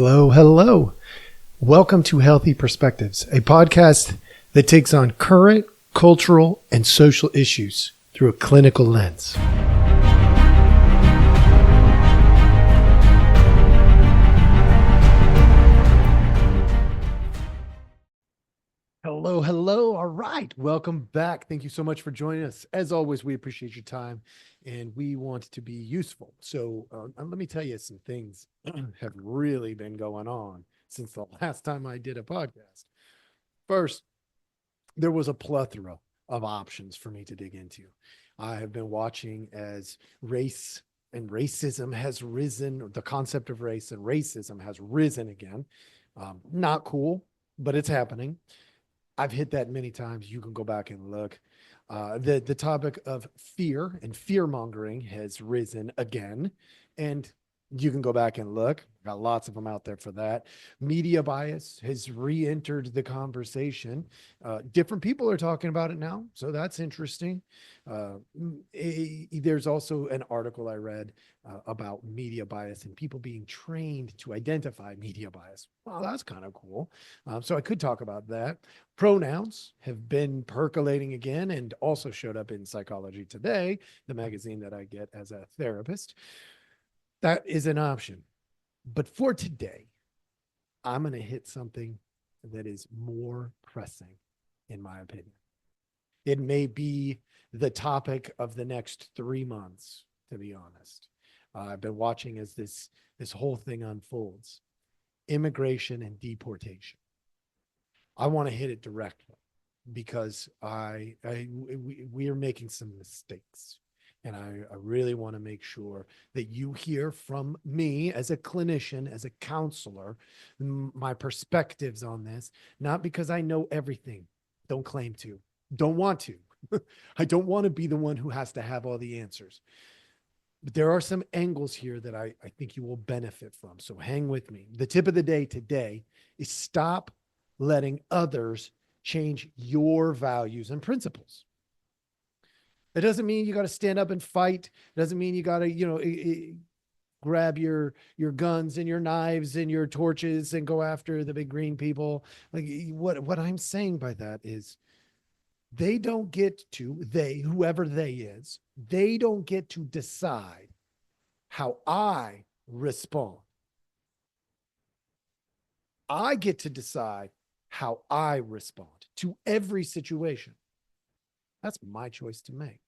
Hello, hello. Welcome to Healthy Perspectives, a podcast that takes on current cultural and social issues through a clinical lens. Hello, hello. All right. Welcome back. Thank you so much for joining us. As always, we appreciate your time and we want to be useful. So let me tell you some things have really been going on since the last time I did a podcast. First, there was a plethora of options for me to dig into. I have been watching as race and racism has risen, or the concept of race and racism has risen again. Not cool, but it's happening. I've hit that many times. You can go back and look. The topic of fear and fear mongering has risen again, and you can go back and look. Got lots of them out there for that. Media bias has re-entered the conversation. Different people are talking about it now, so that's interesting. There's also an article I read about media bias and people being trained to identify media bias. Well, that's kind of cool. So I could talk about that. Pronouns have been percolating again and also showed up in Psychology Today, the magazine that I get as a therapist. That is an option. But for today, I'm going to hit something that is more pressing, in my opinion. It may be the topic of the next 3 months, to be honest. I've been watching as this whole thing unfolds. Immigration and deportation. I want to hit it directly because we are making some mistakes. And I really want to make sure that you hear from me as a clinician, as a counselor, my perspectives on this, not because I know everything. Don't claim to. Don't want to. I don't want to be the one who has to have all the answers. But there are some angles here that I think you will benefit from. So hang with me. The tip of the day today is stop letting others change your values and principles. It doesn't mean you got to stand up and fight. It doesn't mean you got to, grab your guns and your knives and your torches and go after the big green people. Like what I'm saying by that is they don't get to, whoever they is, they don't get to decide how I respond. I get to decide how I respond to every situation. That's my choice to make.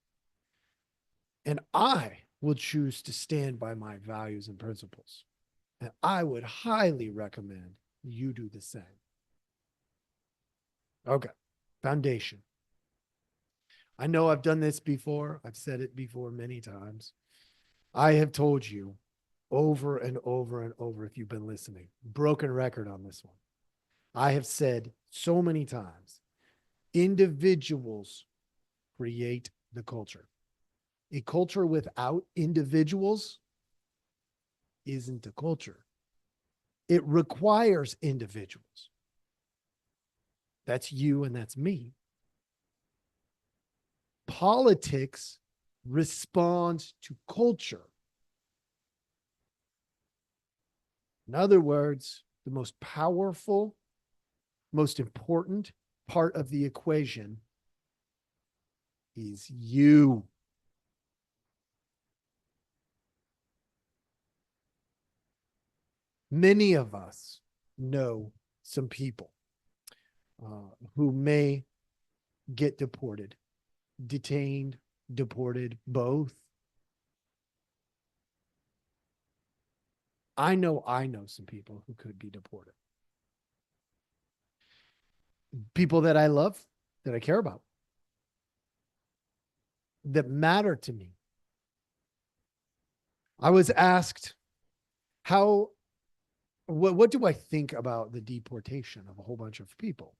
And I will choose to stand by my values and principles. And I would highly recommend you do the same. Okay, foundation. I know I've done this before. I've said it before many times. I have told you over and over and over, if you've been listening, broken record on this one. I have said so many times, individuals create the culture. A culture without individuals isn't a culture. It requires individuals. That's you and that's me. Politics responds to culture. In other words, the most powerful, most important part of the equation is you. Many of us know some people who may get deported, detained, deported, both. I know some people who could be deported. People that I love, that I care about, that matter to me. I was asked, what do I think about the deportation of a whole bunch of people?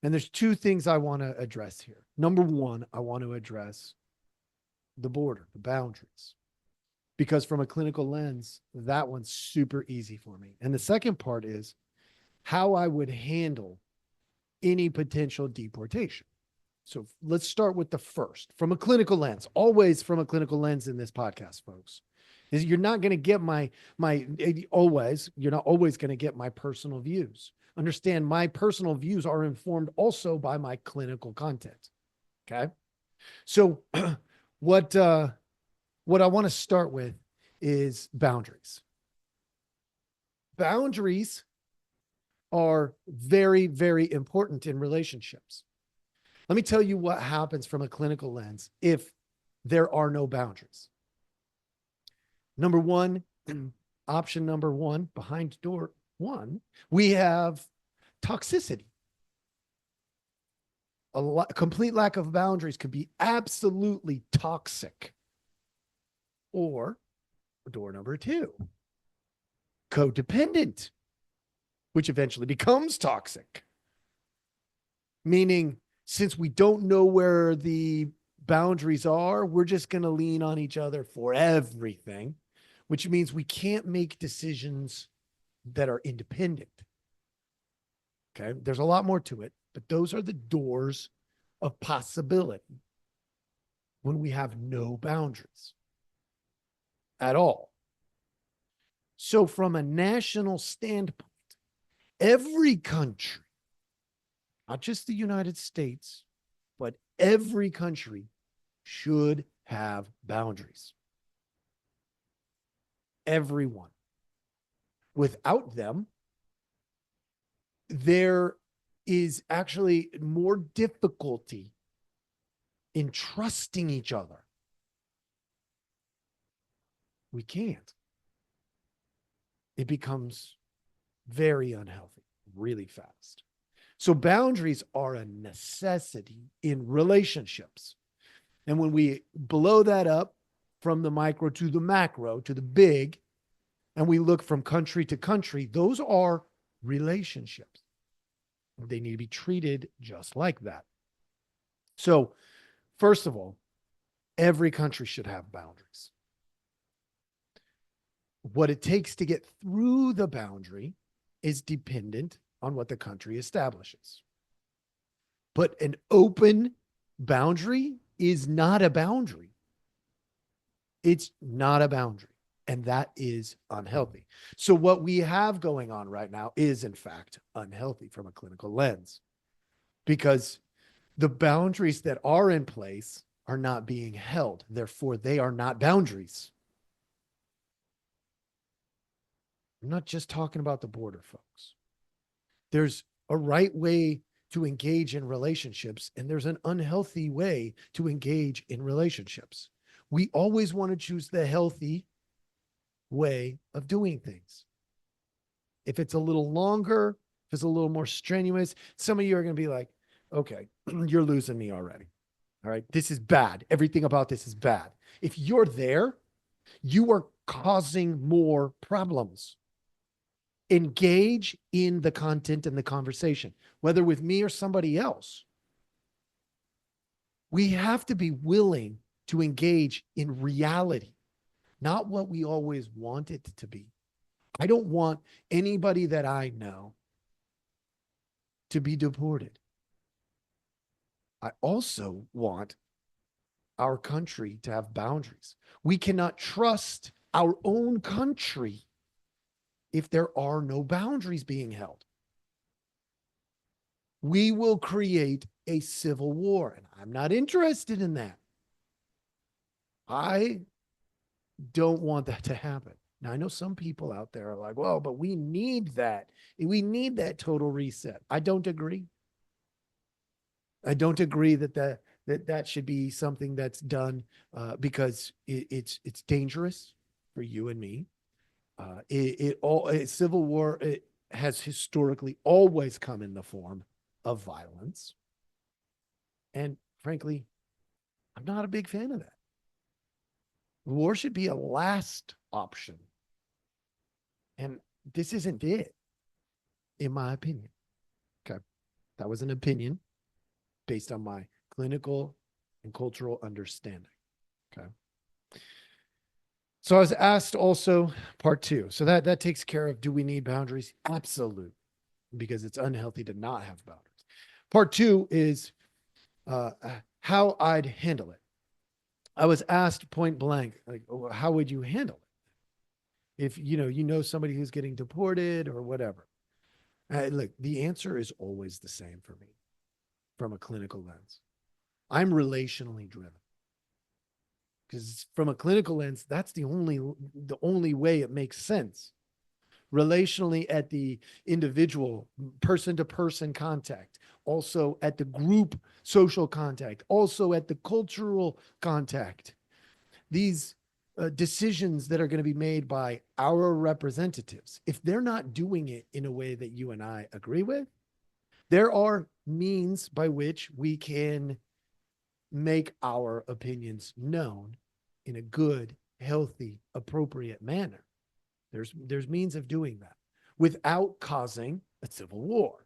And there's two things I want to address here. Number one, I want to address the border, the boundaries, because from a clinical lens, that one's super easy for me. And the second part is how I would handle any potential deportation. So let's start with the first, from a clinical lens, always from a clinical lens in this podcast, folks. Is you're not going to get always, you're not always going to get my personal views. Understand my personal views are informed also by my clinical content. Okay. So what what I want to start with is boundaries. Boundaries are very, very important in relationships. Let me tell you what happens from a clinical lens if there are no boundaries. Number one, option number one, behind door one, we have toxicity. A complete lack of boundaries could be absolutely toxic. Or door number two, codependent, which eventually becomes toxic. Meaning, since we don't know where the boundaries are, we're just going to lean on each other for everything, which means we can't make decisions that are independent. Okay. There's a lot more to it, but those are the doors of possibility when we have no boundaries at all. So, from a national standpoint, every country, not just the United States, but every country should have boundaries. Everyone. Without them, there is actually more difficulty in trusting each other. We can't. It becomes very unhealthy really fast. So boundaries are a necessity in relationships. And when we blow that up from the micro to the macro to the big, and we look from country to country, those are relationships. They need to be treated just like that. So, first of all, every country should have boundaries. What it takes to get through the boundary is dependent on what the country establishes. But an open boundary is not a boundary. It's not a boundary. And that is unhealthy. So what we have going on right now is, in fact, unhealthy from a clinical lens, because the boundaries that are in place are not being held. Therefore, they are not boundaries. I'm not just talking about the border, folks. There's a right way to engage in relationships, and there's an unhealthy way to engage in relationships. We always want to choose the healthy way of doing things. If it's a little longer, if it's a little more strenuous, some of you are going to be like, okay, you're losing me already. All right. This is bad. Everything about this is bad. If you're there, you are causing more problems. Engage in the content and the conversation, whether with me or somebody else. We have to be willing to engage in reality, not what we always want it to be. I don't want anybody that I know to be deported. I also want our country to have boundaries. We cannot trust our own country if there are no boundaries being held. We will create a civil war, and I'm not interested in that. I don't want that to happen. Now, I know some people out there are like, well, but we need that. We need that total reset. I don't agree. I don't agree that should be something that's done because it's dangerous for you and me. Civil war, it has historically always come in the form of violence. And frankly, I'm not a big fan of that. War should be a last option. And this isn't it, in my opinion. Okay. That was an opinion based on my clinical and cultural understanding. Okay. So I was asked also part two. So that takes care of, do we need boundaries? Absolutely. Because it's unhealthy to not have boundaries. Part two is how I'd handle it. I was asked point blank, like, how would you handle it? If you know somebody who's getting deported or whatever. Look, the answer is always the same for me from a clinical lens. I'm relationally driven because from a clinical lens, that's the only way it makes sense. Relationally at the individual person to person contact, also at the group social contact, also at the cultural contact. These decisions that are going to be made by our representatives, if they're not doing it in a way that you and I agree with, there are means by which we can make our opinions known in a good, healthy, appropriate manner. There's means of doing that without causing a civil war.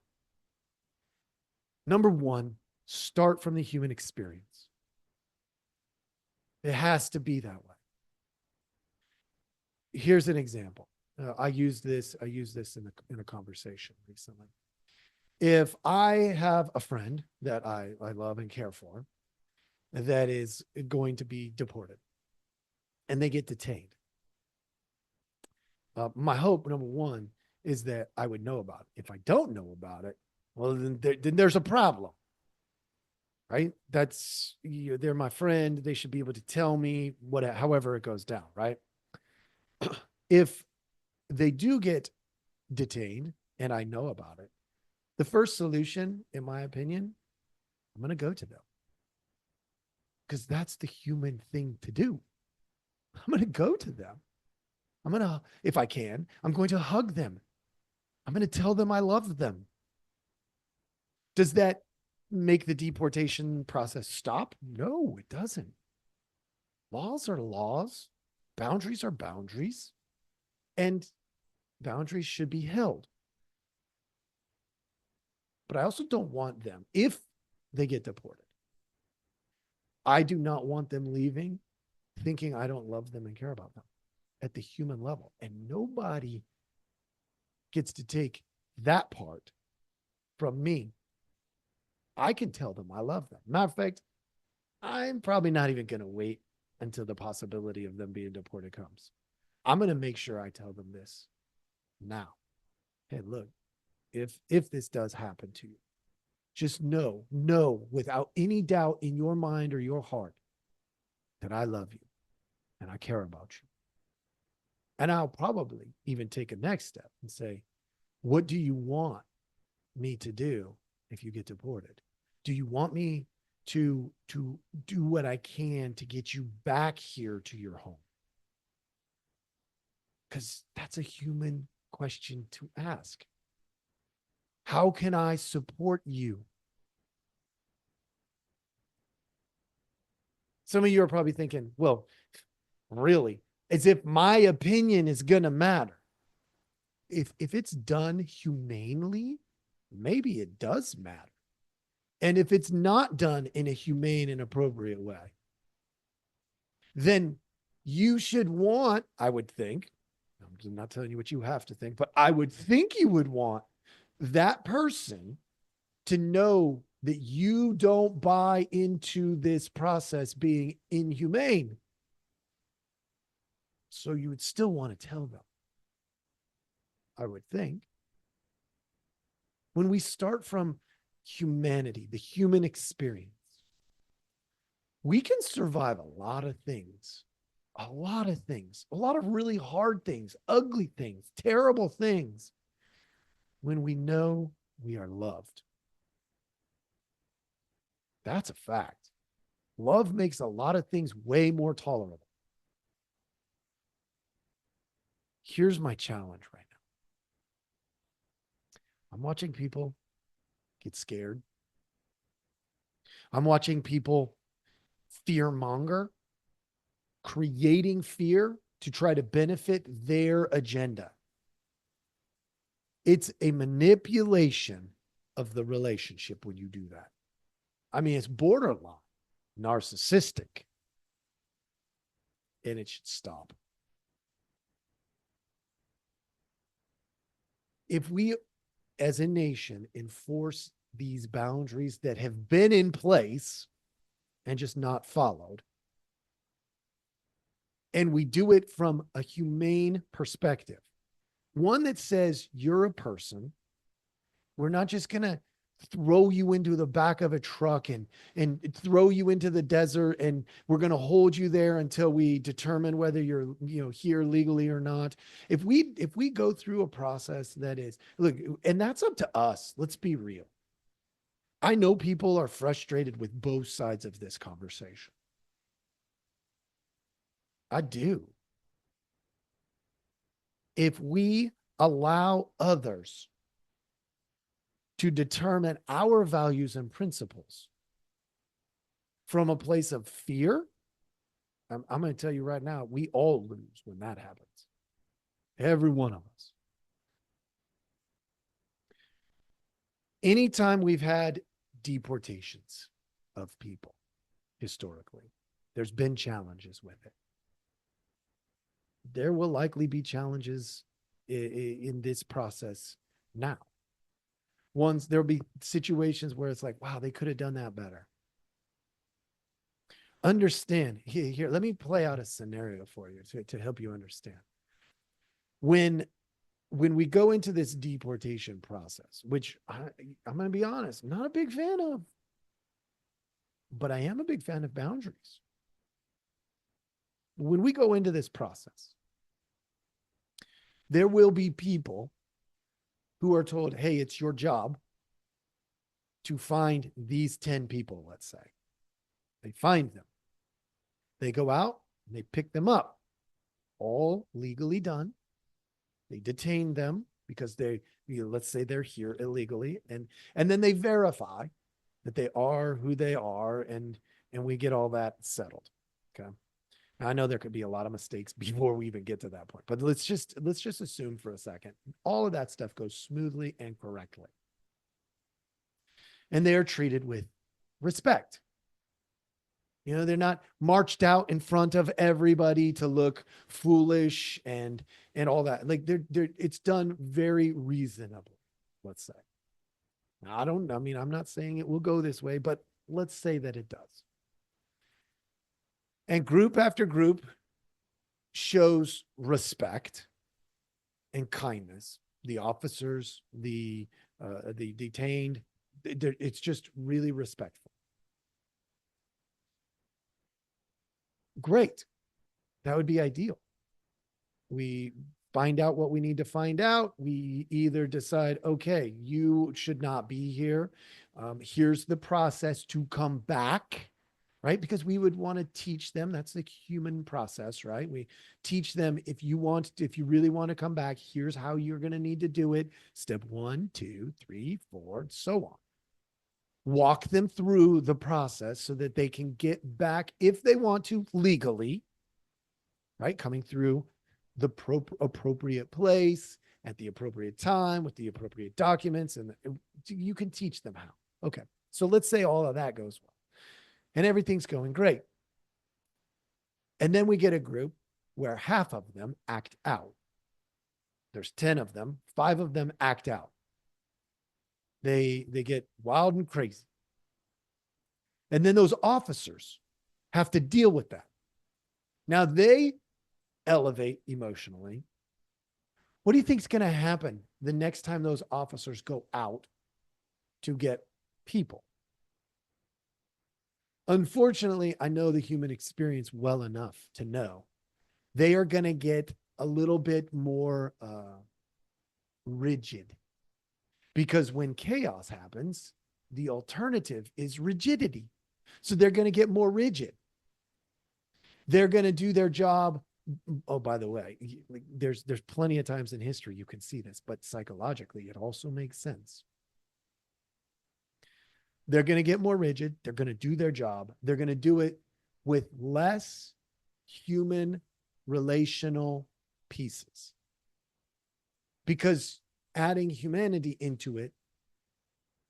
Number one, start from the human experience. It has to be that way. Here's an example. I use this in a conversation recently. If I have a friend that I love and care for that is going to be deported and they get detained, my hope, number one, is that I would know about it. If I don't know about it, well, then there's a problem, right? They're my friend. They should be able to tell me however it goes down, right? If they do get detained and I know about it, the first solution, in my opinion, I'm going to go to them because that's the human thing to do. I'm going to go to them. If I can, I'm going to hug them. I'm going to tell them I love them. Does that make the deportation process stop? No, it doesn't. Laws are laws. Boundaries are boundaries. And boundaries should be held. But I also don't want them, if they get deported, I do not want them leaving thinking I don't love them and care about them at the human level. And nobody gets to take that part from me. I can tell them I love them. Matter of fact, I'm probably not even going to wait until the possibility of them being deported comes. I'm going to make sure I tell them this now. Hey, look, if this does happen to you, just know without any doubt in your mind or your heart that I love you and I care about you. And I'll probably even take a next step and say, what do you want me to do if you get deported? Do you want me to do what I can to get you back here to your home? Because that's a human question to ask. How can I support you? Some of you are probably thinking, well, really, as if my opinion is going to matter. If it's done humanely, maybe it does matter. And if it's not done in a humane and appropriate way, then you should want, I would think, I'm not telling you what you have to think, but I would think you would want that person to know that you don't buy into this process being inhumane. So you would still want to tell them, I would think. When we start from humanity, the human experience, we can survive a lot of things, a lot of really hard things, ugly things, terrible things, when we know we are loved. That's a fact. Love makes a lot of things way more tolerable. Here's my challenge right now. I'm watching people get scared. I'm watching people fear monger, creating fear to try to benefit their agenda. It's a manipulation of the relationship when you do that. I mean, it's borderline narcissistic, and it should stop. If we, as a nation, enforce these boundaries that have been in place and just not followed, And we do it from a humane perspective, one that says you're a person. We're not just going to throw you into the back of a truck and throw you into the desert, and we're going to hold you there until we determine whether you're, here legally or not. If we go through a process that is, look, and that's up to us. Let's be real. I know people are frustrated with both sides of this conversation. I do. If we allow others to determine our values and principles from a place of fear, I'm going to tell you right now, we all lose when that happens. Every one of us. Anytime we've had deportations of people historically, there's been challenges with it. There will likely be challenges in this process now. There'll be situations where it's like, wow, they could have done that better. Understand here, let me play out a scenario for you to help you understand. When we go into this deportation process, which I'm going to be honest, I'm not a big fan of, but I am a big fan of boundaries. When we go into this process, there will be people who are told, hey, it's your job to find these 10 people, let's say. They find them. They go out and they pick them up, all legally done. They detain them because let's say they're here illegally, and then they verify that they are who they are, and we get all that settled. Okay. Now, I know there could be a lot of mistakes before we even get to that point, but let's just assume for a second all of that stuff goes smoothly and correctly, and they are treated with respect. They're not marched out in front of everybody to look foolish and all that. Like it's done very reasonably, let's say. Now, I'm not saying it will go this way, but let's say that it does. And group after group shows respect and kindness. The officers, the detained, it's just really respectful. Great. That would be ideal. We find out what we need to find out. We either decide, okay, you should not be here. Here's the process to come back, right? Because we would want to teach them. That's the human process, right? We teach them, if you really want to come back, here's how you're going to need to do it. Step 1, 2, 3, 4, and so on. Walk them through the process so that they can get back, if they want to, legally, right? Coming through the appropriate place at the appropriate time with the appropriate documents, and you can teach them how. Okay. So let's say all of that goes well and everything's going great. And then we get a group where half of them act out. There's 10 of them, 5 of them act out. They get wild and crazy. And then those officers have to deal with that. Now they elevate emotionally. What do you think is going to happen the next time those officers go out to get people? Unfortunately, I know the human experience well enough to know they are going to get a little bit more rigid. Because when chaos happens, the alternative is rigidity. So they're going to get more rigid. They're going to do their job. Oh, by the way, there's plenty of times in history you can see this, but psychologically, it also makes sense. They're going to get more rigid. They're going to do their job. They're going to do it with less human relational pieces. Because adding humanity into it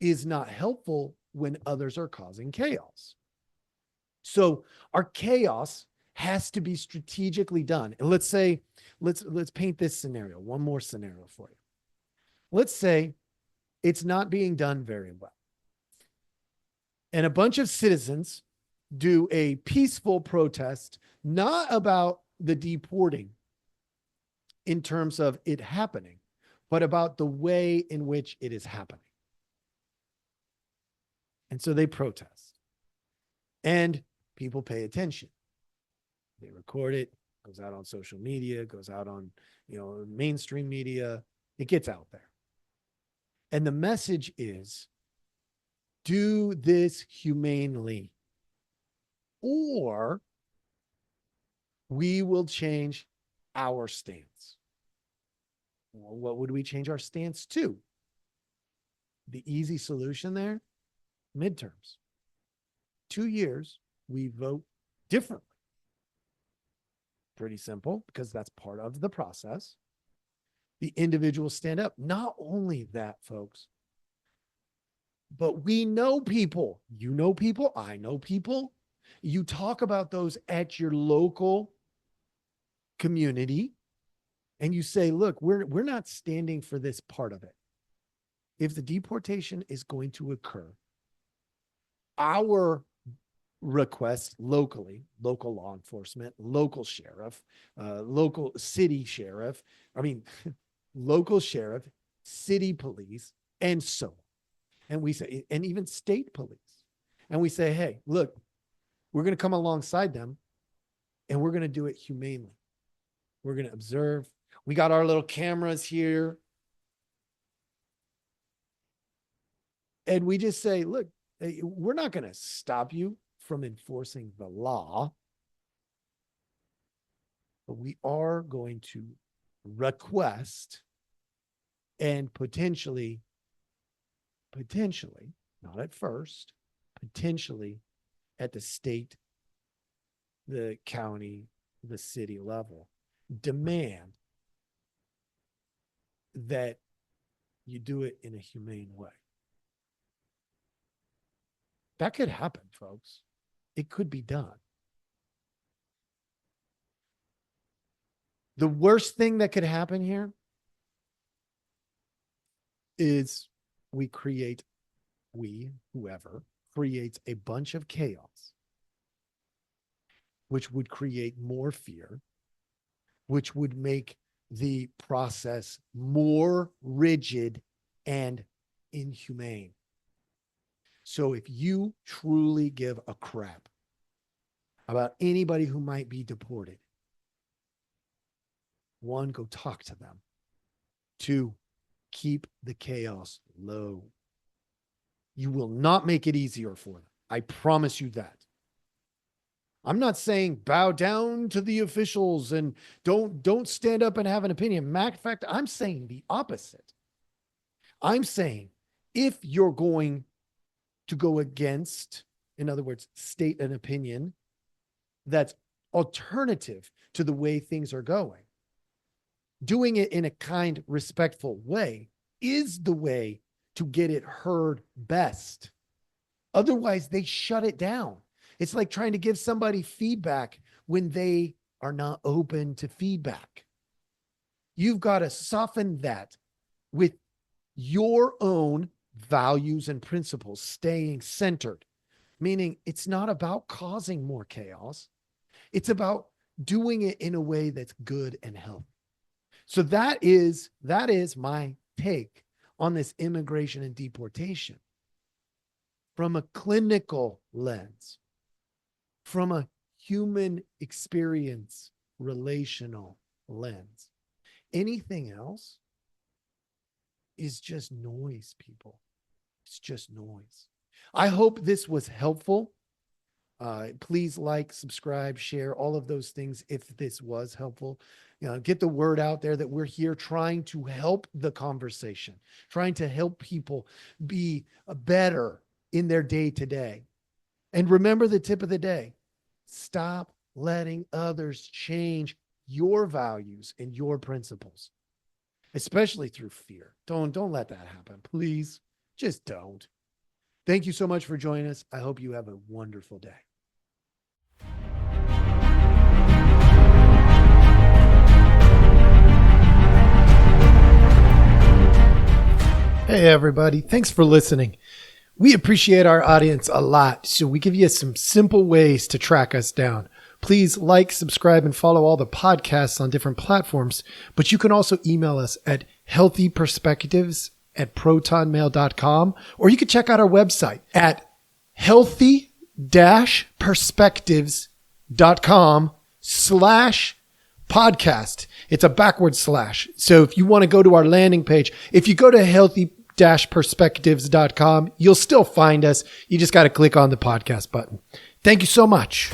is not helpful when others are causing chaos. So our chaos has to be strategically done. And let's say, let's paint this scenario, one more scenario for you. Let's say it's not being done very well. And a bunch of citizens do a peaceful protest, not about the deporting in terms of it happening, but about the way in which it is happening. And so they protest, and people pay attention. They record it, goes out on social media, goes out on, mainstream media. It gets out there. And the message is, do this humanely, or we will change our stance. Well, what would we change our stance to? The easy solution there, midterms. 2 years, we vote differently. Pretty simple, because that's part of the process. The individuals stand up. Not only that, folks, but we know people. You know people. I know people. You talk about those at your local community, and you say, look, we're not standing for this part of it. If the deportation is going to occur, our request locally, local law enforcement, local sheriff, local city sheriff, local sheriff, city police, and so on. And we say, and even state police. And we say, hey, look, we're going to come alongside them, and we're going to do it humanely. We're going to observe. We got our little cameras here. And we just say, look, we're not going to stop you from enforcing the law, but we are going to request and potentially, not at first, potentially at the state, the county, the city level, demand that you do it in a humane way. That could happen, folks. It could be done. The worst thing that could happen here is whoever creates a bunch of chaos, which would create more fear, which would make the process more rigid and inhumane. So if you truly give a crap about anybody who might be deported, 1, go talk to them. 2, keep the chaos low. You will not make it easier for them. I promise you that. I'm not saying bow down to the officials and don't stand up and have an opinion. Matter of fact, I'm saying the opposite. I'm saying if you're going to go against, in other words, state an opinion that's alternative to the way things are going, doing it in a kind, respectful way is the way to get it heard best. Otherwise, they shut it down. It's like trying to give somebody feedback when they are not open to feedback. You've got to soften that with your own values and principles, staying centered, meaning it's not about causing more chaos. It's about doing it in a way that's good and healthy. So that is my take on this immigration and deportation from a clinical lens, from a human experience, relational lens. Anything else is just noise, people. It's just noise. I hope this was helpful. Please like, subscribe, share, all of those things if this was helpful. Get the word out there that we're here trying to help the conversation, trying to help people be better in their day-to-day. And remember the tip of the day. Stop letting others change your values and your principles, especially through fear. Don't let that happen. Please, just don't. Thank you so much for joining us. I hope you have a wonderful day. Hey, everybody. Thanks for listening. We appreciate our audience a lot, so we give you some simple ways to track us down. Please like, subscribe, and follow all the podcasts on different platforms. But you can also email us at healthyperspectives@protonmail.com, or you can check out our website at healthy-perspectives.com/podcast. It's a backward slash. So if you want to go to our landing page, if you go to healthy-perspectives.com, you'll still find us. You just got to click on the podcast button. Thank you so much.